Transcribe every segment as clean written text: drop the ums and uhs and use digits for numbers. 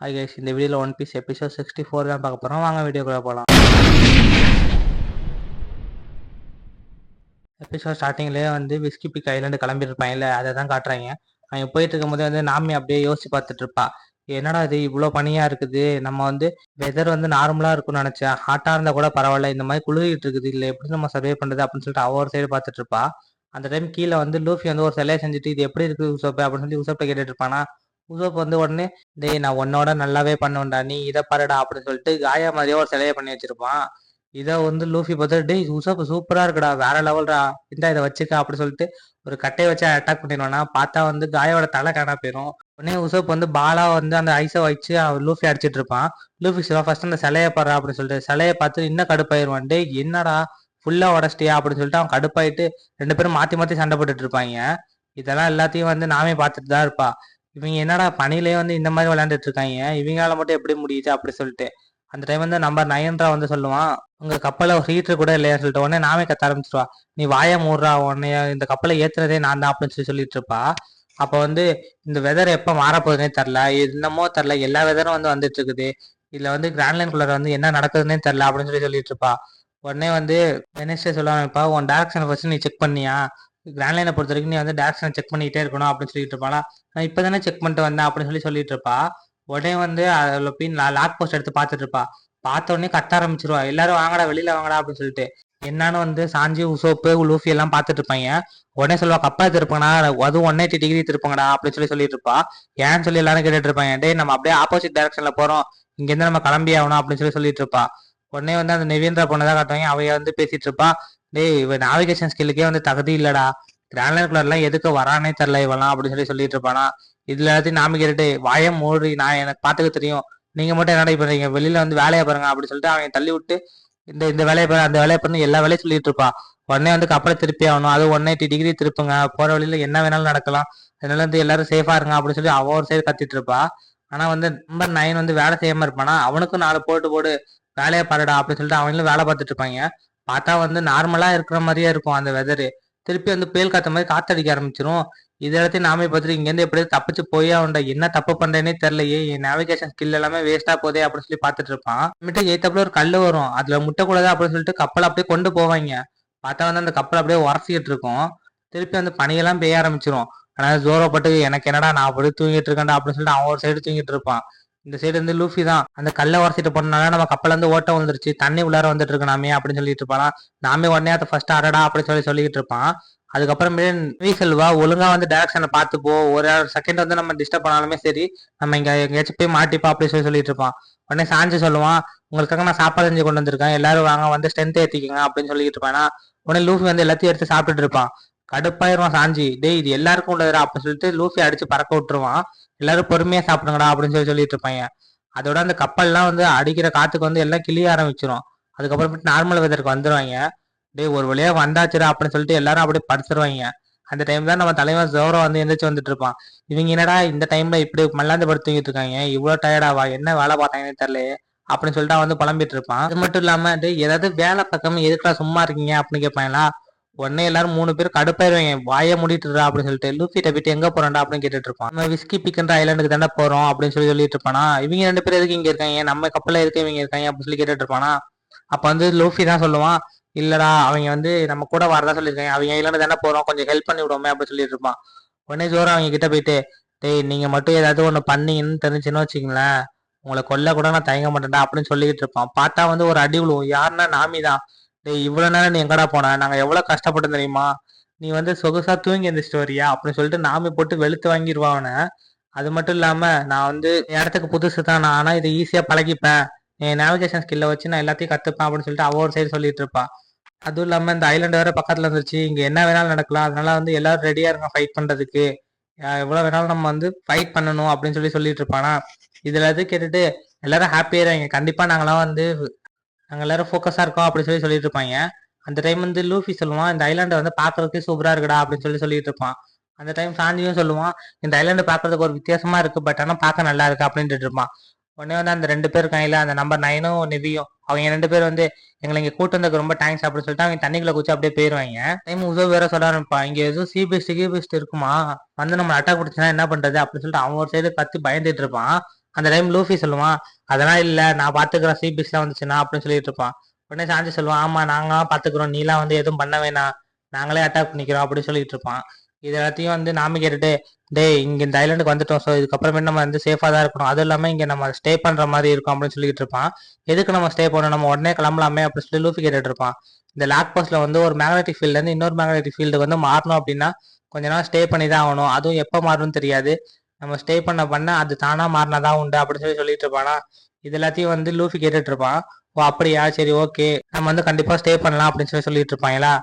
Hi guys, இந்த வீடியோவில் one piece episode 64 தான் பார்க்க போகிறோம். வாங்க வீடியோக்குள்ளே போகலாம். எபிசோட் ஸ்டார்டிங்லேயே விஸ்கி பிக் ஐலாண்டு கிளம்பியிருப்பாங்கல்ல, அதை தான் காட்டுறாங்க. அவங்க போயிட்டு இருக்கும்போது நாமி அப்படியே யோசிச்சு பார்த்துட்டு இருப்பா. என்னடா இது இவ்வளோ பனியாக இருக்குது, நம்ம வெதர் நார்மலாக இருக்கும்னு நினச்சேன், ஹாட்டாக இருந்தால் கூட பரவாயில்ல, இந்த மாதிரி குளிர்கிட்டு இருக்குது, இல்லை எப்படி நம்ம சர்வே பண்ணுறது அப்படின்னு சொல்லிட்டு ஒரு சைடு பார்த்துட்டு இருப்பா. அந்த டைம் கீழே லூஃபி ஒரு சிலையை செஞ்சுட்டு இது எப்படி இருக்குது உசோப்பு அப்படின்னு சொல்லி உசோப்பை கேட்டுட்டு இருப்பானா. உசோப் உடனே டேய் நான் உன்னோட நல்லாவே பண்ணுவேன்டா, நீ இதை பாருடா அப்படின்னு சொல்லிட்டு காயா மாதிரியே ஒரு சிலையை பண்ணி வச்சிருப்பான். இதை லூஃபி பார்த்து டேய் உசோப் சூப்பரா இருக்குடா, வேற லெவல்டா, இந்தா இதை வச்சுக்க அப்படின்னு சொல்லிட்டு ஒரு கட்டையை வச்சு அட்டாக் பண்ணிடுவானா. பார்த்தா காயோட தலை காணா போயிடும். உடனே உசோப் பாலா அந்த ஐஸை வச்சு லூஃபி அடிச்சிட்டு இருப்பான். லூஃபி ஃபர்ஸ்ட் அந்த சிலையை பாரு அப்படின்னு சொல்லிட்டு சிலையை பார்த்து இன்னும் கடுப்பாயிருவான். டேய் என்னடா ஃபுல்லா உடச்சிட்டியா அப்படின்னு சொல்லிட்டு அவன் கடுப்பாயிட்டு ரெண்டு பேரும் மாத்தி மாத்தி சண்டை போட்டுட்டு இருப்பாங்க. இதெல்லாம் எல்லாத்தையும் நாமே பார்த்துட்டு தான் இருப்பா. இவங்க என்னடா பனிலே இந்த மாதிரி விளையாண்டுட்டு இருக்காங்க, இவங்களால மட்டும் எப்படி முடியுது அப்படி சொல்லிட்டு அந்த டைம் நம்பர் 9 சொல்லுவான், உங்க கப்பலை ஹீட்டர் கூட இல்லையா சொல்லிட்டு உடனே நாமே கத்த ஆரம்பிச்சிருவா. நீ வாய மூடுறா, உடனே இந்த கப்பலை ஏத்துறதே நான் தான் அப்படின்னு சொல்லிட்டு இருப்பா. அப்ப இந்த வெதர் எப்ப மாறப்போகுதுன்னே தெரில, என்னமோ தெரில, எல்லா வெதரும் வந்துட்டு இருக்குது, இதுல கிராண்ட்லைன் குள்ளர் என்ன நடக்குதுன்னே தெரில அப்படின்னு சொல்லிட்டு இருப்பா. உடனே வெனஸ்டே சொல்லுவாங்கப்பா, உன் டேரக்ஷனை ஃபர்ஸ்ட் நீ செக் பண்ணியா, கிராண்ட்லைனை பொறுத்த வரைக்கும் நீ டேரக்ஷனை செக் பண்ணிக்கிட்டே இருக்கணும் அப்படின்னு சொல்லிட்டு இருப்பாளா. நான் இப்பதானே செக் பண்ணிட்டு வந்தேன் அப்படின்னு சொல்லிட்டு இருப்பா. உடனே அதுல போய் லாக் போஸ்ட் எடுத்து பார்த்துட்டு இருப்பா. பார்த்த உடனே கத்த ஆரம்பிச்சிருவா, எல்லாரும் வாங்கடா வெளியில வாங்கடா அப்படின்னு சொல்லிட்டு. என்னன்னு சாஞ்சி உசோப்பு லூஃபி எல்லாம் பார்த்துட்டு இருப்பாங்க. உடனே சொல்லுவா, கப்பா திருப்பங்கடா, அது 180 டிகிரி திருப்பங்கடா அப்படின்னு சொல்லிட்டு இருப்பா. ஏன்னு சொல்லி எல்லாரும் கேட்டுட்டு இருப்பாங்க. டே நம்ம அப்படியே ஆப்போசிட் டைரக்ஷன்ல போறோம், இங்க இருந்து நம்ம கிளம்பி ஆகணும் அப்படின்னு சொல்லிட்டு இருப்பா. உடனே அந்த நெவீந்திரா பொண்ணதான் காட்டுவாங்க. அவைய பேசிட்டு இருப்பா. டேய் இவ நேவிகேஷன் ஸ்கில்லுக்கே தகுதி இல்லடா, கிராண்ட்லைன் குள்ளர்லாம் எதுக்கு வரானே தெரில இவெல்லாம் அப்படின்னு சொல்லிட்டு இருப்பானா. இதுல எல்லாத்தையும் நாம கேட்டுட்டு வாயை மூடி, நான் எனக்கு பாத்துக்க தெரியும், நீங்க மட்டும் என்னடா பண்றீங்க, வெளியில வேலையை பாருங்க அப்படின்னு சொல்லிட்டு அவன் தள்ளி விட்டு இந்த வேலையை பாரு அந்த வேலையை பண்ணி எல்லா வேலையும் சொல்லிட்டு இருப்பா. உடனே கப்பலை திருப்பி ஆகணும், அது 180 டிகிரி திருப்புங்க, போற வழியில என்ன வேணாலும் நடக்கலாம், அதனால எல்லாரும் சேஃபா இருங்க அப்படின்னு சொல்லி அவ ஒரு சைடு கத்திட்டு இருப்பா. ஆனா நம்பர் 9 வேலை செய்யாம இருப்பானா. அவனுக்கும் 4 போட்டு வேலையை பாருடா அப்படின்னு சொல்லிட்டு அவங்களும் வேலை பார்த்துட்டு இருப்பாங்க. பார்த்தா நார்மலா இருக்கிற மாதிரியே இருக்கும் அந்த வெதரு. திருப்பி புயல் காத்த மாதிரி காத்தடிக்க ஆரம்பிச்சிரும். இது எல்லாத்தையும் நாமே பார்த்துட்டு இங்கேருந்து எப்படியாவது தப்பிச்சு போயே அவன்டா, என்ன தப்பு பண்றேனே தெரியலையே, என் நேவிகேஷன் ஸ்கில் எல்லாமே வேஸ்டா போதே அப்படின்னு சொல்லி பார்த்துட்டு இருப்பான். அப்புறமேட்டு ஏத்தப்பல ஒரு கல் வரும், அதுல முட்டக்கூடாது அப்படின்னு சொல்லிட்டு கப்பலை அப்படியே கொண்டு போவாங்க. பார்த்தா அந்த கப்பல் அப்படியே உரசிக்கிட்டு இருக்கும். திருப்பி பனியெல்லாம் பெய்ய ஆரம்பிச்சிரும். ஆனா ஜோரப்பட்டு எனக்கு என்னடா நான் அப்படியே தூங்கிட்டு இருக்கேன்டா அப்படின்னு சொல்லிட்டு அவன் ஒரு சைடு தூங்கிட்டு இருப்பான். இந்த சைடு லூஃபி தான் அந்த கல்லை உரசிட்டு போனால நம்ம கப்பல ஓட்ட வந்துருச்சு, தண்ணி உள்ளார வந்துட்டு இருக்கு நாமே அப்படின்னு சொல்லிட்டு இருப்பான். நாமே உடனே அதை ஃபர்ஸ்ட் அரடா அப்படின்னு சொல்லிட்டு இருப்பான். அதுக்கப்புறமே செல்வா ஒழுங்கா டைரக்ஷனை பார்த்து போ, ஒரு செகண்ட் நம்ம டிஸ்டர்ப் பண்ணாலுமே சரி, நம்ம இங்க எங்கேயாச்சும் போய் மாட்டிப்பா அப்படின்னு சொல்லிட்டு இருப்பான். உடனே சாஞ்சு சொல்லுவான், உங்களுக்காக நான் சாப்பாடு செஞ்சு கொண்டு வந்திருக்கேன், எல்லாரும் வாங்க ஸ்ட்ரென்த் ஏத்திக்கங்க அப்படின்னு சொல்லிட்டு இருப்பானா. உடனே லூஃபி எல்லாத்தையும் எடுத்து சாப்பிட்டுட்டு இருப்பான். கடுப்பாயிருவான் சாஞ்சி, டேய் இது எல்லாருக்கும் உள்ளதுடா அப்படின்னு சொல்லிட்டு லூஃபி அடிச்சு பறக்க விட்டுருவான். எல்லாரும் பொறுமையா சாப்பிடுங்கடா அப்படின்னு சொல்லிட்டு இருப்பாங்க. அதோட அந்த கப்பல்லாம் அடிக்கிற காத்துக்கு எல்லாம் கிளிய ஆரம்பிச்சிடும். அதுக்கப்புறமேட்டு நார்மல் வெதருக்கு வந்துருவாங்க. டேய் ஒரு வழியா வந்தாச்சுடா அப்படின்னு சொல்லிட்டு எல்லாரும் அப்படியே படுத்துருவாங்க. அந்த டைம் தான் நம்ம தலைவன் ஜோரோ எந்திரிச்சு வந்துட்டு இருப்பான். இவங்க என்னடா இந்த டைம்ல இப்படி மல்லாந்து படுத்துக்கிட்டு இருக்காங்க, இவ்வளவு டயர்டாவா, என்ன வேலை பார்த்தாங்கன்னு தெரியல அப்படின்னு சொல்லிட்டு அவன் புலம்பிட்டு இருப்பான். அது மட்டும் இல்லாம ஏதாவது வேலை பக்கம் எதுக்கா சும்மா இருக்கீங்க அப்படின்னு கேட்பாங்களா. உடனே எல்லாரும் 3 பேர் கடுப்பாயிருவாங்க, வாய மூடிட்டுறா அப்படின்னு சொல்லிட்டு லூஃபிட்ட போயிட்டு எங்க போறான்டா அப்படின்னு கேட்டுட்டு இருப்பான். நம்ம விஸ்கி பிக்ன்ற ஐலாண்டுக்கு தானே போறோம் அப்படின்னு சொல்லிட்டு இருப்பானா. இவங்க 2 பேர் எதுக்கு இங்க இருக்காங்க, நம்ம கப்பல எதுக்கு இவங்க இருக்காங்க அப்படின்னு சொல்லி கேட்டுட்டு இருப்பானா. அப்ப லூஃபி தான் சொல்லுவான், இல்லடா அவங்க நம்ம கூட வரதா சொல்லியிருக்காங்க, அவங்க ஐலாண்டு தானே போறோம், கொஞ்சம் ஹெல்ப் பண்ணி விடுவோமே அப்படின்னு சொல்லிட்டு இருப்பான். உடனே ஜோரா அவங்க கிட்ட போயிட்டு, டேய் நீங்க மட்டும் ஏதாவது ஒண்ணு பண்ணீங்கன்னு தெரிஞ்சுன்னு வச்சுங்களேன், உங்களை கொல்ல கூட நான் தயங்க மாட்டேன்டா அப்படின்னு சொல்லிக்கிட்டு இருப்பான். பார்த்தா ஒரு அடி விழுவும். யாருன்னா நாமி தான். டேய் இவ்வளவு நேரம் நீ எங்கடா போன, நாங்க எவ்வளவு கஷ்டப்பட்டு தெரியுமா, நீ சொகுசா தூங்கி இந்த ஸ்டோரியா அப்படின்னு சொல்லிட்டு நாமி போட்டு வெளுத்து வாங்கிடுவான் அவனை. அது மட்டும் இல்லாம நான் இடத்துக்கு புதுசு தான், நான் ஆனா இதை ஈஸியா பழகிப்பேன், என் நேவிகேஷன் ஸ்கில்ல வச்சு நான் எல்லாத்தையும் கத்துப்பேன் அப்படின்னு சொல்லிட்டு அவ ஒரு சைடு சொல்லிட்டு இருப்பா. அதுவும் இல்லாம இந்த ஐலாண்டு வேற பக்கத்துல இருந்துச்சு, இங்க என்ன வேணாலும் நடக்கலாம், அதனால எல்லாரும் ரெடியா இருங்க ஃபைட் பண்றதுக்கு, எவ்வளவு வேணாலும் நம்ம ஃபைட் பண்ணணும் அப்படின்னு சொல்லிட்டு இருப்பானா. இதுல எது கேட்டுட்டு எல்லாரும் ஹாப்பியா இருங்க, கண்டிப்பா நாங்களாம் நாங்க எல்லாரும் ஃபோக்கஸா இருக்கோம் அப்படின்னு சொல்லிட்டு இருப்பாங்க. அந்த டைம் லூஃபி சொல்லுவான், இந்த ஐலாண்டு பாக்குறதுக்கு சூப்பரா இருக்குடா அப்படின்னு சொல்லிட்டு இருப்பான். அந்த டைம் சாந்தியும் சொல்லுவான், இந்த ஐலாண்டு பாக்குறதுக்கு ஒரு வித்தியாசமா இருக்கு, பட் ஆனா பார்க்க நல்லா இருக்கு அப்படின்ட்டு இருப்பான். உடனே அந்த 2 பேர் இருக்காங்கல்ல, அந்த நம்பர் 9ம் நிவியும், அவங்க 2 பேர் எங்களை இங்க கூட்டு வந்ததுக்கு ரொம்ப தேங்க்ஸ் அப்படின்னு சொல்லிட்டு அவங்க தண்ணிக்குள்ள குச்சி அப்படியே போயிருவாங்க. டைம் உதவி வேற சொல்ல ஆரம்பிப்பான், இங்க எதுவும் சி பெஸ்ட் இருக்குமா, நம்ம அட்டாக் பிடிச்சுன்னா என்ன பண்றது அப்படின்னு சொல்லிட்டு அவன் ஒரு சைடு கத்தி பயந்துட்டு இருப்பான். அந்த டைம் லூஃபி சொல்லுவான், அதெல்லாம் இல்ல நான் பாத்துக்கிறேன் சீபீஸ்லாம் வந்துச்சுன்னா அப்படின்னு சொல்லிட்டு இருப்பான். உடனே சாஞ்சி சொல்லுவான், ஆமா நாங்களாம் பாத்துக்கிறோம், நீலாம் வந்து எதுவும் பண்ண வேணாம், நாங்களே அட்டாக் பண்ணிக்கிறோம் அப்படின்னு சொல்லிட்டு இருப்பான். இது எல்லாத்தையும் வந்து நாம கேட்டுட்டு, டேய் இங்க இந்த ஐலாண்டுக்கு வந்துட்டோம், ஸோ இதுக்கப்புறமே நம்ம வந்து சேஃபா தான் இருக்கணும், அதுவும் இல்லாம இங்க நம்ம ஸ்டே பண்ற மாதிரி இருக்கும் அப்படின்னு சொல்லிட்டு இருப்பான். எதுக்கு நம்ம ஸ்டே பண்ணணும், நம்ம உடனே கிளம்பலாமே அப்படின்னு சொல்லி லூஃபி கேட்டுட்டு இருப்பான். இந்த லாக் போஸ்ட்ல வந்து ஒரு மேக்னெட்டிக் ஃபீல்ட்ல இருந்து இன்னொரு மேக்னெட்டிக் ஃபீல்டுக்கு வந்து மாறணும் அப்படின்னா கொஞ்ச நாள் ஸ்டே பண்ணி தான் ஆகணும், அதுவும் எப்போ மாறணும்னு தெரியாது, நம்ம ஸ்டே பண்ண அது தானா மாறினதான் உண்டு அப்படின்னு சொல்லி சொல்லிட்டு இருப்பானா. இது எல்லாத்தையும் வந்து லூஃபி கேட்டுட்டு இருப்பான். ஓ அப்படியா, சரி ஓகே, நம்ம வந்து கண்டிப்பா ஸ்டே பண்ணலாம் அப்படின்னு சொல்லி சொல்லிட்டு இருப்பாங்களா.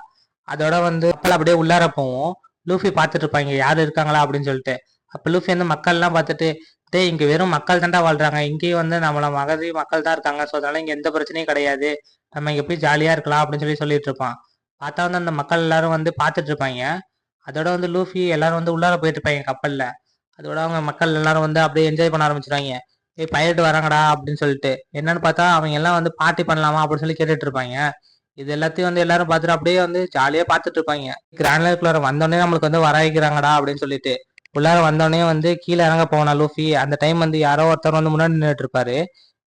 அதோட வந்து கப்பல் அப்படியே உள்ளார போவோம். லூஃபி பார்த்துட்டு இருப்பாங்க யாரு இருக்காங்களா அப்படின்னு சொல்லிட்டு. அப்ப லூஃபி வந்து மக்கள் எல்லாம் பார்த்துட்டு, டேய் இங்க வெறும் மக்கள் தாண்டா வாழ்றாங்க, இங்கேயும் வந்து நம்மள மகதி மக்கள் தான் இருக்காங்க, ஸோ அதனால இங்க எந்த பிரச்சனையும் கிடையாது, நம்ம இங்க போய் ஜாலியா இருக்கலாம் அப்படின்னு சொல்லி சொல்லிட்டு இருப்பான். பார்த்தா வந்து அந்த மக்கள் எல்லாரும் வந்து பார்த்துட்டு இருப்பாங்க. அதோட வந்து லூஃபி எல்லாரும் வந்து உள்ளார போயிட்டு இருப்பாங்க கப்பல்ல. அதோட அவங்க மக்கள் எல்லாரும் வந்து அப்படியே என்ஜாய் பண்ண ஆரம்பிச்சிருவாங்க. ஏய் பைலட் வராங்கடா அப்படின்னு சொல்லிட்டு. என்னன்னு பார்த்தா அவங்க எல்லாம் வந்து பார்ட்டி பண்ணலாமா அப்படின்னு சொல்லி கேட்டுட்டு இருப்பாங்க. இது எல்லாத்தையும் வந்து எல்லாரும் பார்த்துட்டு அப்படியே வந்து ஜாலியா பார்த்துட்டு இருப்பாங்க. கிராண்ட் லேக்குள்ளார வந்தோடனே நம்மளுக்கு வந்து வர வைக்கிறாங்கடா அப்படின்னு சொல்லிட்டு. உள்ளார வந்தோடனே வந்து கீழே இறங்க போனா லூஃபி. அந்த டைம் வந்து யாரோ ஒருத்தர் வந்து முன்னாடி நின்றுட்டு இருப்பாரு.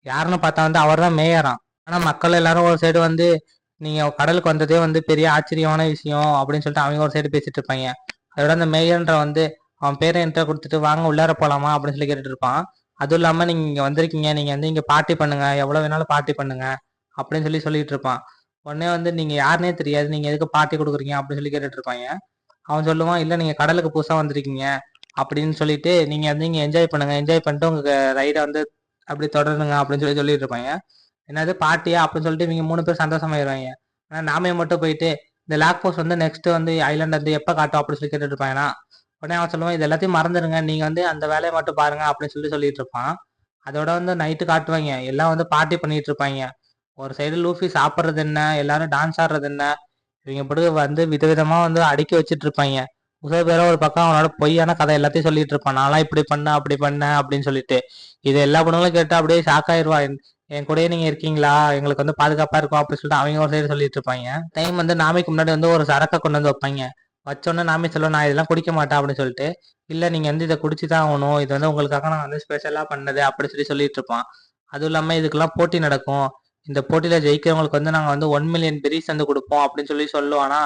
யாருன்னு பார்த்தா வந்து அவர் தான் மேயராம். ஆனா மக்கள் எல்லாரும் ஒரு சைடு வந்து நீங்க கடலுக்கு வந்ததே வந்து பெரிய ஆச்சரியமான விஷயம் அப்படின்னு சொல்லிட்டு அவங்க ஒரு சைடு பேசிட்டு இருப்பாங்க. அதோட அந்த மேயர்ன்ற வந்து அவன் பேரை என்கிட்ட கொடுத்துட்டு வாங்க உள்ளார போலாமா அப்படின்னு சொல்லி கேட்டுட்டு இருப்பான். அதுவும் இல்லாம நீங்க இங்க வந்திருக்கீங்க, நீங்க வந்து இங்க பார்ட்டி பண்ணுங்க, எவ்வளவு வேணாலும் பார்ட்டி பண்ணுங்க அப்படின்னு சொல்லி சொல்லிட்டு இருப்பான். உடனே வந்து நீங்க யாருனே தெரியாது, நீங்க எதுக்கு பார்ட்டி கொடுக்குறீங்க அப்படின்னு சொல்லி கேட்டுட்டு இருப்பாங்க. அவன் சொல்லுவான், இல்ல நீங்க கடலுக்கு புதுசா வந்திருக்கீங்க அப்படின்னு சொல்லிட்டு நீங்க வந்து இங்க என்ஜாய் பண்ணுங்க, என்ஜாய் பண்ணிட்டு உங்க ரைடை வந்து அப்படி தொடருங்க அப்படின்னு சொல்லி சொல்லிட்டு இருப்பாங்க. என்னது பார்ட்டியா அப்படின்னு சொல்லிட்டு இவங்க 3 பேர் சந்தோஷமாயிருவாங்க. ஆனா நாமே மட்டும் போயிட்டு இந்த லாக் போஸ்ட் வந்து நெக்ஸ்ட் வந்து ஐலாண்ட் வந்து எப்ப காட்டும் அப்படின்னு சொல்லி கேட்டுட்டு இருப்பாங்கன்னா. உடனே அவன் சொல்லுவான், இது எல்லாத்தையும் மறந்துடுங்க, நீங்க வந்து அந்த வேலையை மட்டும் பாருங்க அப்படின்னு சொல்லி சொல்லிட்டு இருப்பான். அதோட வந்து நைட்டு காட்டுவாங்க, எல்லாம் வந்து பார்ட்டி பண்ணிட்டு இருப்பாங்க. ஒரு சைடு லூஃபி சாப்பிட்றது என்ன, எல்லாரும் டான்ஸ் ஆடுறது என்ன, இவங்க படுக்க வந்து விதவிதமா வந்து அடுக்கி வச்சுட்டு இருப்பாங்க. உசை பேர ஒரு பக்கம் அவனோட பொய்யான கதை எல்லாத்தையும் சொல்லிட்டு இருப்பான், நான்லாம் இப்படி பண்ணேன் அப்படி பண்ணேன் அப்படின்னு சொல்லிட்டு. இது எல்லா பொண்ணுங்களும் கேட்டு அப்படியே ஷாக் ஆயிருவா. என் கூடயே நீங்க இருக்கீங்களா, எங்களுக்கு வந்து பாதுகாப்பா இருக்கும் அப்படின்னு சொல்லிட்டு அவங்க ஒரு சைடு சொல்லிட்டு இருப்பாங்க. டைம் வந்து நாமிக்கு முன்னாடி வந்து ஒரு சரக்கை கொண்டு வந்து வைப்பாங்க. வச்சோன்னே நாமி சொல்லுவோம், நான் இதெல்லாம் குடிக்க மாட்டேன் அப்படின்னு சொல்லிட்டு. இல்ல நீங்க வந்து இதை குடிச்சுதான் ஆகணும், இது வந்து உங்களுக்காக நான் வந்து ஸ்பெஷலா பண்ணது அப்படி சொல்லி சொல்லிட்டு இருப்பான். அதுவும் இல்லாம இதுக்கெல்லாம் போட்டி நடக்கும், இந்த போட்டியில ஜெயிக்கிறவங்களுக்கு வந்து நாங்க வந்து 1 மில்லியன் பெரிஸ் வந்து கொடுப்போம் அப்படின்னு சொல்லி சொல்லுவானா.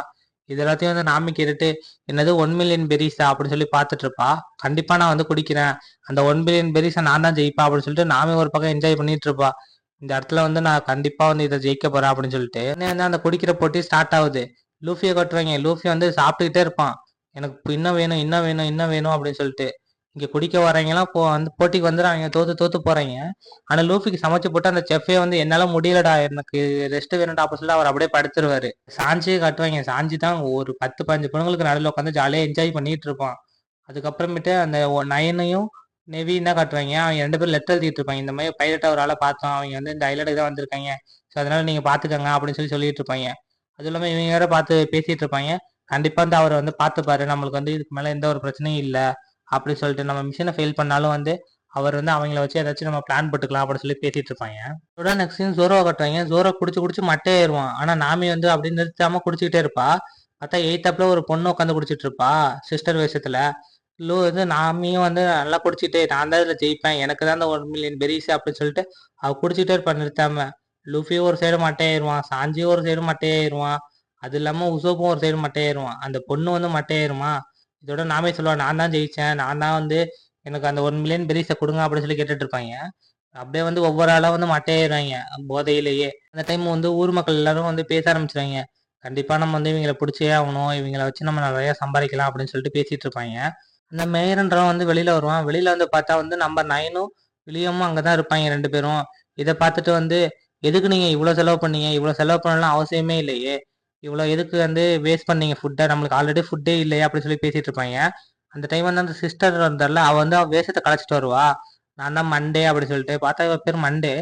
இது எல்லாத்தையும் வந்து நாமி கேட்டுட்டு, என்னது 1 மில்லியன் பெரிஸா அப்படின்னு சொல்லி பார்த்துட்டு இருப்பா. கண்டிப்பா நான் வந்து குடிக்கிறேன், அந்த 1 மில்லியன் பெரிஸை நான் தான் ஜெயிப்பா அப்படின்னு சொல்லிட்டு நாமி ஒரு பக்கம் என்ஜாய் பண்ணிட்டு இருப்பா. இந்த இடத்துல வந்து நான் கண்டிப்பா வந்து இதை ஜெயிக்க போறேன் அப்படின்னு சொல்லிட்டு உடனே வந்து அந்த குடிக்கிற போட்டி ஸ்டார்ட் ஆகுது. லூஃபியை கட்டுவாங்க. லூஃபி வந்து சாப்பிட்டுக்கிட்டே இருப்பான், எனக்கு இப்ப இன்னும் வேணும் இன்னும் வேணும் இன்னும் வேணும் அப்படின்னு சொல்லிட்டு. இங்க குடிக்க வரவங்கலாம் வந்து போட்டிக்கு வந்துடுறாங்க, தோத்து தோத்து போறாங்க. ஆனா லூஃபிக்கு சமைச்சு போட்டு அந்த செஃபே வந்து என்னால முடியலடா, எனக்கு ரெஸ்ட் வேணும்டா அப்படின்னு சொல்லி அவர் அப்படியே படுத்துருவாரு. சாஞ்சியே காட்டுவாங்க. சாஞ்சி தான் ஒரு 10 15 பொண்ணுங்களுக்கு நடுவில் உட்காந்து ஜாலியா என்ஜாய் பண்ணிட்டு இருப்பான். அதுக்கப்புறமேட்டு அந்த நயனையும் நெவியும் தான் காட்டுவாங்க. அவங்க 2 பேரும் லெட்டர் எழுதிட்டு இருப்பாங்க, இந்த மாதிரி பைலட்டா ஒரு ஆளை பார்த்தோம், அவங்க வந்து இந்த ஐலாண்டுக்கு தான் வந்திருக்காங்க, ஸோ அதனால நீங்க பாத்துக்கங்க அப்படின்னு சொல்லி சொல்லிட்டு இருப்பாங்க. அதுவும் இல்லாம இவங்க வேற பார்த்து பேசிட்டு இருப்பாங்க. கண்டிப்பா வந்து அவர் வந்து பார்த்துப்பாரு, நம்மளுக்கு வந்து இதுக்கு மேல எந்த ஒரு பிரச்சனையும் இல்லை அப்படின்னு சொல்லிட்டு, நம்ம மிஷினை ஃபெயில் பண்ணாலும் வந்து அவர் வந்து அவங்கள வச்சு ஏதாச்சும் நம்ம பிளான் போட்டுக்கலாம் அப்படின்னு சொல்லி பேசிட்டு இருப்பாங்க. உடனே நெக்ஸ்ட் சீன் ஜோரோ காட்டுவாங்க. ஜோரோ குடிச்சு குடிச்சு மட்டையாயிருவான். ஆனா நாமி வந்து அப்படி நிறுத்தாம குடிச்சுக்கிட்டே இருப்பா. பார்த்தா எய்த்தாப்புல ஒரு பொண்ணு உட்காந்து குடிச்சிட்டு இருப்பா சிஸ்டர் வேஷத்துல. இது நாமியும் வந்து நல்லா குடிச்சிட்டு நான் தான் இதுல ஜெயிப்பேன், எனக்கு தான் அந்த 1 மில்லியன் பெரிஸ் அப்படின்னு சொல்லிட்டு அவ குடிச்சிட்டே இருப்பா நிறுத்தாம. லுஃபியும் ஒரு சைடு மட்டையாயிருவான், சாஞ்சியும் ஒரு சைடு மட்டையாயிருவான், அது இல்லாம உசோப்பும் ஒரு சைடு மட்டையாயிருவான், அந்த பொண்ணு வந்து மட்டையாயிருமா. இதோட நாமே சொல்லுவான், நான் தான் ஜெயிச்சேன், நான் தான் வந்து எனக்கு அந்த 1 மில்லியன் பெரிஸை கொடுங்க அப்படின்னு சொல்லி கேட்டுட்டு இருப்பாங்க. அப்படியே வந்து ஒவ்வொரு ஆளா வந்து மட்டையாயிருவாங்க போதையிலேயே. அந்த டைம் வந்து ஊர் மக்கள் எல்லாரும் வந்து பேச ஆரம்பிச்சிருவாங்க, கண்டிப்பா நம்ம வந்து இவங்களை பிடிச்சே ஆகணும், இவங்களை வச்சு நம்ம நிறைய சம்பாதிக்கலாம் அப்படின்னு சொல்லிட்டு பேசிட்டு இருப்பாங்க. அந்த மேயர்ன்றவன் வந்து வெளியில வருவான். வெளியில வந்து பார்த்தா வந்து நம்பர் 9ம் வில்லியமும் அங்கதான் இருப்பாங்க 2 பேரும். இதை பார்த்துட்டு வந்து, எதுக்கு நீங்க இவ்வளவு செலவு பண்ணீங்க, இவ்வளவு செலவு பண்ணலாம் அவசியமே இல்லையே, இவ்வளவு எதுக்கு வந்து வேஸ்ட் பண்ணீங்க ஃபுட்டை, நம்மளுக்கு ஆல்ரெடி ஃபுட்டே இல்லையா அப்படின்னு சொல்லி பேசிட்டு இருப்பாங்க. அந்த டைம் வந்து அந்த சிஸ்டர் வந்தால அவ வந்து அவ வேஷத்தை கலைச்சிட்டு வருவா. நான் தான் மண்டே அப்படின்னு சொல்லிட்டு பார்த்தா இவ பேர் மண்டே.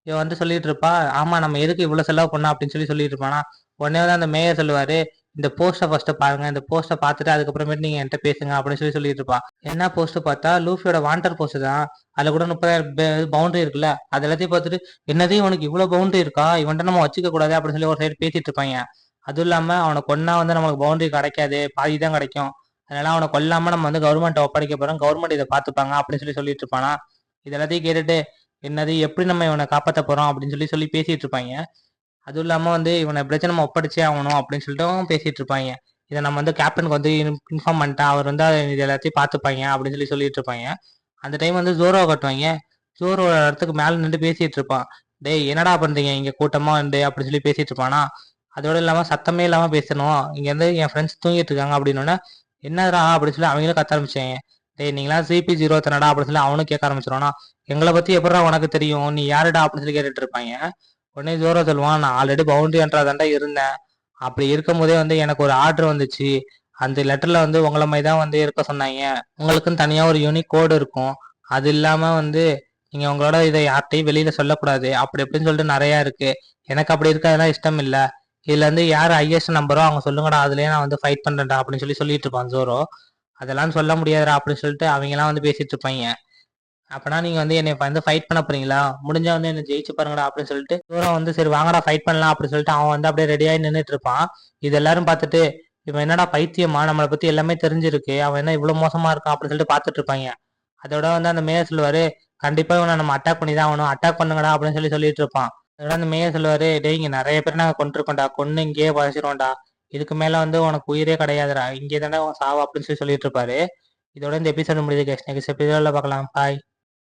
இவ வந்து சொல்லிட்டு இருப்பா, ஆமா நம்ம எதுக்கு இவ்வளவு செலவு பண்ணா அப்படின்னு சொல்லி சொல்லிட்டு இருப்பானா. உடனே வந்து அந்த மேயர் சொல்லுவாரு, இந்த போஸ்ட்டை ஃபர்ஸ்ட் பாருங்க, இந்த போஸ்ட்டை பார்த்துட்டு அதுக்கப்புறமேட்டு நீங்க என்கிட்ட பேசுங்க அப்படின்னு சொல்லி சொல்லிட்டு இருப்பா. என்ன போஸ்ட் பார்த்தா லூஃபியோட வாண்டர் போஸ்ட் தான். அதுல கூட 30,000 பவுண்டரி இருக்குல்ல, அது எல்லாத்தையும் பார்த்துட்டு, என்னது இவனுக்கு இவ்வளவு பவுண்டரி இருக்கா, இவன்ட்ட நம்ம வச்சுக்க கூடாது அப்படின்னு சொல்லி ஒரு சைடு பேசிட்டு இருப்பாங்க. அதுவும் இல்லாம அவனை கொன்னா வந்து நம்மளுக்கு பவுண்டரி கிடைக்காது, பாதி தான் கிடைக்கும், அதனால அவனை கொல்லாம நம்ம வந்து கவர்மெண்ட் ஒப்படைக்க போறோம், கவர்மெண்ட் இதை பார்த்துப்பாங்க அப்படின்னு சொல்லி சொல்லிட்டு இருப்பானா. இது எல்லாத்தையும் கேட்டுட்டு என்னது எப்படி நம்ம இவனை காப்பாற்ற போறோம் அப்படின்னு சொல்லி சொல்லி பேசிட்டு இருப்பாங்க. அதுவும் இல்லாம வந்து இவனை எப்படியாச்சும் நம்ம ஒப்படைச்சே ஆகணும் அப்படின்னு சொல்லிட்டு பேசிட்டு இருப்பாங்க. இதை நம்ம வந்து கேப்டனுக்கு வந்து இன்ஃபார்ம் பண்ணிட்டா அவர் வந்து இது எல்லாத்தையும் பார்த்துப்பாங்க அப்படின்னு சொல்லி சொல்லிட்டு இருப்பாங்க. அந்த டைம் வந்து ஜோரோவை கட்டுவாங்க. ஜோரோ இடத்துக்கு மேல நின்று பேசிட்டு இருப்பான். டேய் என்னடா பண்றீங்க இங்க கூட்டமா வந்து அப்படின்னு சொல்லி பேசிட்டு இருப்பானா. அதோட இல்லாம சத்தமே இல்லாம பேசணும், இங்க இருந்து என் ஃப்ரெண்ட்ஸ் தூங்கிட்டு இருக்காங்க அப்படின்னோடனே என்னடா அப்படின்னு சொல்லி அவங்களும் கத்த ஆரம்பிச்சாங்க. டேய் நீங்களா CP0 தானடா அப்படின்னு சொல்லி அவனும் கேட்க ஆரம்பிச்சிருவானா. எங்களை பத்தி எப்படா உனக்கு தெரியும், நீ யாருடா அப்படின்னு சொல்லி கேட்டுட்டு இருப்பாங்க. உடனே ஜோரோ சொல்லுவான், நான் ஆல்ரெடி பவுண்டரி என்றாதாண்டா இருந்தேன். அப்படி இருக்கும் போதே வந்து எனக்கு ஒரு ஆர்டர் வந்துச்சு. அந்த லெட்டர்ல வந்து உங்களை மாதிரி தான் வந்து இருக்க சொன்னாங்க. உங்களுக்குன்னு தனியா ஒரு யூனிக் கோடு இருக்கும். அது இல்லாம வந்து நீங்க உங்களோட இதை யார்கிட்டையும் வெளியில சொல்லக்கூடாது அப்படி இப்படின்னு சொல்லிட்டு நிறைய இருக்கு. எனக்கு அப்படி இருக்கிறதுலாம் இஷ்டம் இல்ல. இதுல இருந்து யார் ஹையஸ்ட் நம்பரோ அவங்க சொல்லுங்கடா, அதுலயே நான் வந்து ஃபைட் பண்றேன்டா அப்படின்னு சொல்லி சொல்லிட்டு இருப்பான் ஜோரோ. அதெல்லாம் சொல்ல முடியாதுடா அப்படின்னு சொல்லிட்டு அவங்க எல்லாம் வந்து பேசிட்டு இருப்பாங்க. அப்பனா நீங்க வந்து என்னை வந்து ஃபைட் பண்ண போறீங்களா, முடிஞ்சா வந்து என்ன ஜெயிச்சு பாருங்கடா அப்படின்னு சொல்லிட்டு தூரம் வந்து சரி வாங்கடா ஃபைட் பண்ணலாம் அப்படின்னு சொல்லிட்டு அவன் வந்து அப்படியே ரெடியாகி நின்றுட்டு இருப்பான். இது எல்லாரும் பார்த்துட்டு இவன் என்னடா பைத்தியமா, நம்மளை பத்தி எல்லாமே தெரிஞ்சிருக்கு, அவன் என்ன இவ்வளவு மோசமா இருக்கான் அப்படின்னு சொல்லிட்டு பார்த்துட்டு இருப்பாங்க. அதோட வந்து அந்த மேயர் சொல்லுவாரு, கண்டிப்பா இவனை நம்ம அட்டாக் பண்ணி தான் ஆகணும், அட்டாக் பண்ணுங்கடா அப்படின்னு சொல்லி சொல்லிட்டு இருப்பான். அதோட அந்த மேயர் சொல்லுவாரு, டேய் இங்க நிறைய பேர் நாங்க கொண்டிருக்கோம்டா, கொன்னு இங்கேயே பழச்சிருவோம்டா, இதுக்கு மேல வந்து உனக்கு உயிரே கிடையாதுடா, இங்கே தானே உன் சாவு அப்படின்னு சொல்லி சொல்லிட்டு இருப்பாரு. இதோட இந்த எபிசோட் முடியுது. நெக்ஸ்ட் எபிசோட்ல பார்க்கலாம். பாய்.